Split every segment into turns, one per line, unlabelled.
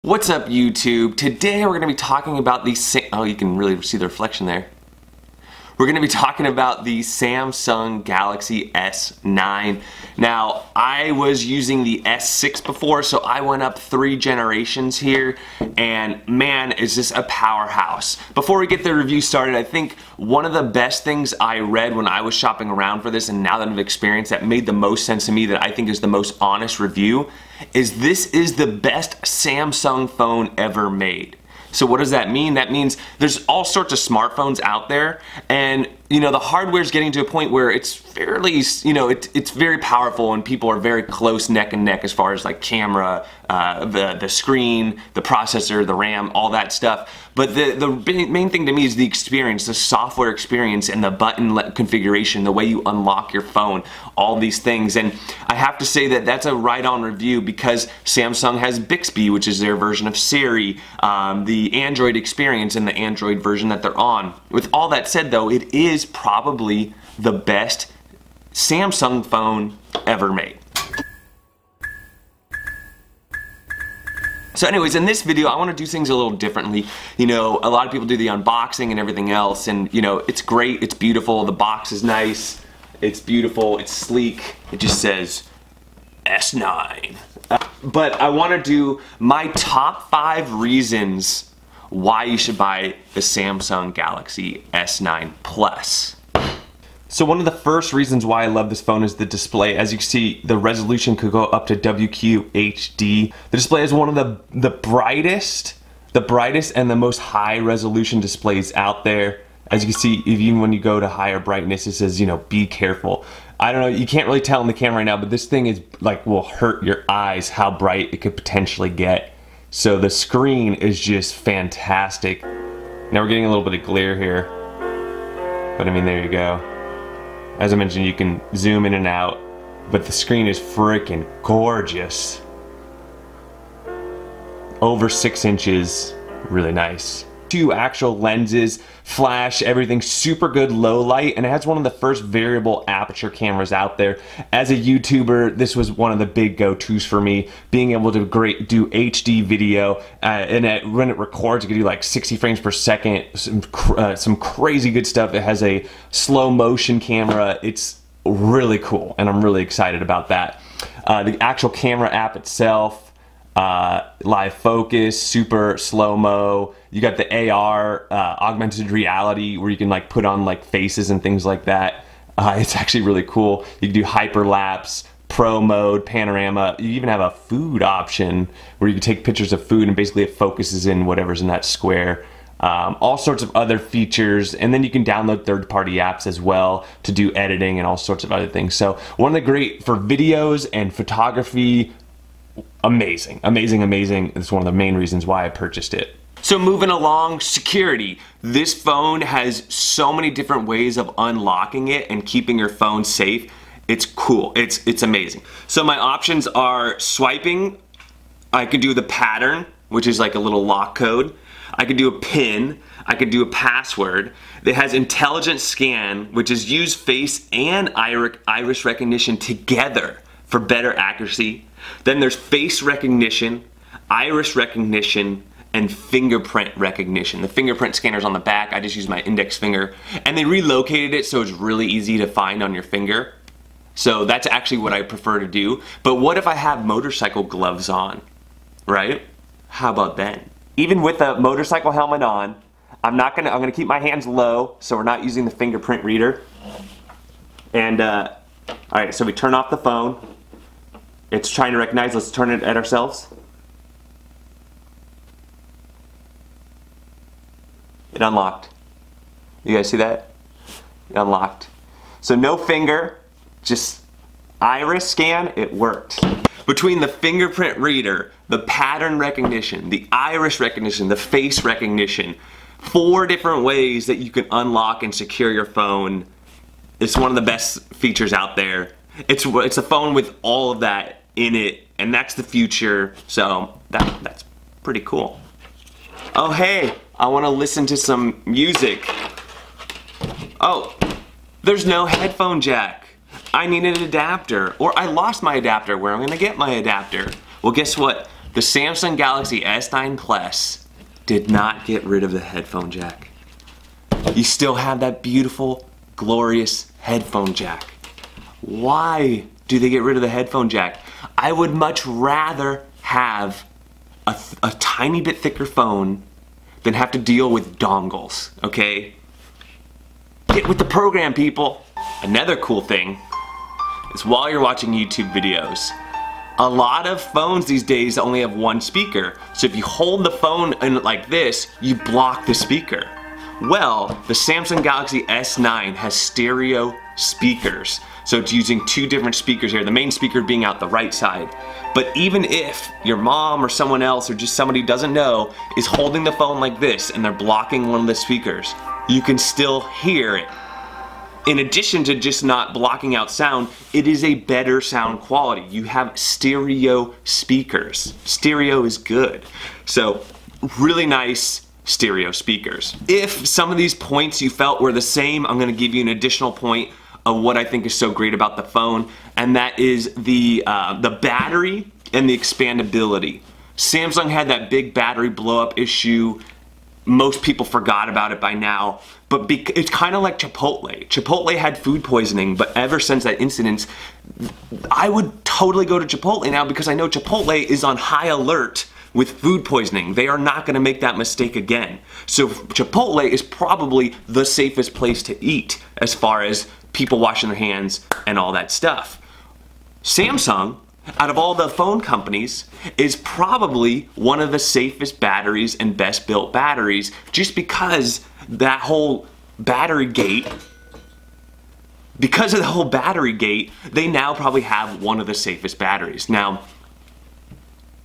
What's up, YouTube? Today we're going to be talking about the oh, you can really see the reflection there. We're going to be talking about the Samsung Galaxy S9. Now, I was using the S6 before, so I went up 3 generations here, and man, is this a powerhouse. Before we get the review started, I think one of the best things I read when I was shopping around for this, and now that I've experienced that made the most sense to me, that I think is the most honest review, is this is the best Samsung phone ever made. So what does that mean? That means there's all sorts of smartphones out there, and the hardware is getting to a point where it's fairly, it's very powerful, and people are very close neck and neck as far as like camera, the screen, the processor, the RAM, all that stuff. But the main thing to me is the experience, the software experience, and the button configuration, the way you unlock your phone, all these things. And I have to say that that's a right-on review because Samsung has Bixby, which is their version of Siri, the Android experience, and the Android version that they're on. With all that said, though, it is probably the best Samsung phone ever made. So anyways, in this video, I want to do things a little differently. A lot of people do the unboxing and everything else, and it's great, it's beautiful, the box is nice, it's beautiful, it's sleek, it just says S9. But I want to do my top 5 reasons why you should buy the Samsung Galaxy S9 Plus. So one of the first reasons why I love this phone is the display. As you can see, the resolution could go up to WQHD. The display is one of the brightest and the most high resolution displays out there. As you can see, even when you go to higher brightness, it says, be careful. I don't know, you can't really tell in the camera right now, but this thing is will hurt your eyes how bright it could potentially get. So the screen is just fantastic. Now we're getting a little bit of glare here, but I mean, there you go. As I mentioned, you can zoom in and out, but the screen is freaking gorgeous. Over 6 inches, really nice. 2 actual lenses, flash, everything super good low light, and it has one of the first variable aperture cameras out there. As a YouTuber, this was one of the big go-tos for me, being able to do HD video, and when it records, it can do like 60 frames per second, some crazy good stuff. It has a slow motion camera. It's really cool, and I'm really excited about that. The actual camera app itself, live focus, super slow-mo. You got the AR, augmented reality, where you can put on faces and things like that. It's actually really cool. You can do hyperlapse, pro mode, panorama. You even have a food option where you can take pictures of food and basically it focuses in whatever's in that square. All sorts of other features, and then you can download third-party apps as well to do editing and all sorts of other things. So one of the great for videos and photography. Amazing, amazing, amazing. It's one of the main reasons why I purchased it. So moving along, security. This phone has so many different ways of unlocking it and keeping your phone safe. It's cool, it's amazing. So my options are swiping. I could do the pattern, which is like a little lock code. I could do a PIN. I could do a password. It has intelligent scan, which is use face and iris recognition together for better accuracy. Then there's face recognition, iris recognition, and fingerprint recognition. The fingerprint scanner's on the back. I just use my index finger. And they relocated it so it's really easy to find on your finger. So that's actually what I prefer to do. But what if I have motorcycle gloves on, right? How about then? Even with a motorcycle helmet on, I'm gonna keep my hands low so we're not using the fingerprint reader. And all right, so we turn off the phone. It's trying to recognize. Let's turn it at ourselves. It unlocked. You guys see that? It unlocked. So no finger, just iris scan, it worked. Between the fingerprint reader, the pattern recognition, the iris recognition, the face recognition, 4 different ways that you can unlock and secure your phone. It's one of the best features out there. It's a phone with all of that in it, and that's the future, so that's pretty cool. Oh hey, I want to listen to some music. Oh, there's no headphone jack. I need an adapter, or I lost my adapter. Where am I going to get my adapter? Well, guess what? the Samsung Galaxy S9 Plus did not get rid of the headphone jack. You still have that beautiful, glorious headphone jack. Why do they get rid of the headphone jack? I would much rather have a tiny bit thicker phone than have to deal with dongles, okay? Get with the program, people. Another cool thing is while you're watching YouTube videos, a lot of phones these days only have one speaker. So if you hold the phone in like this, you block the speaker. Well, the Samsung Galaxy S9 has stereo speakers. So it's using two different speakers here, the main speaker being out the right side. But even if your mom or someone else or just somebody who doesn't know is holding the phone like this and they're blocking one of the speakers, you can still hear it. In addition to just not blocking out sound, it is a better sound quality. You have stereo speakers. Stereo is good. So really nice stereo speakers. If some of these points you felt were the same, I'm gonna give you an additional point of what I think is so great about the phone, and that is the battery and the expandability. Samsung had that big battery blow up issue. Most people forgot about it by now, but it's kind of like Chipotle. Chipotle had food poisoning, but ever since that incident, I would totally go to Chipotle now because I know Chipotle is on high alert with food poisoning. They are not gonna make that mistake again. So Chipotle is probably the safest place to eat as far as people washing their hands and all that stuff. Samsung, out of all the phone companies, is probably one of the safest batteries and best built batteries just because that whole battery gate, they now probably have one of the safest batteries. Now,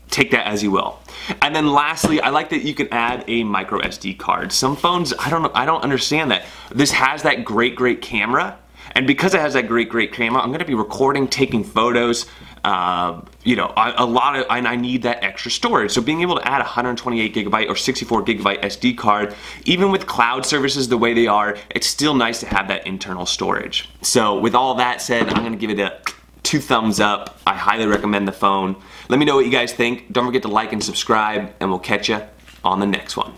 take that as you will. And then lastly, I like that you can add a micro SD card. Some phones, I don't understand that. This has that great camera, and because it has that great camera, I'm gonna be recording, taking photos, you know, and I need that extra storage. So being able to add a 128 gigabyte or 64 gigabyte SD card, even with cloud services the way they are, it's still nice to have that internal storage. So with all that said, I'm gonna give it a 2 thumbs up. I highly recommend the phone. Let me know what you guys think. Don't forget to like and subscribe, and we'll catch you on the next one.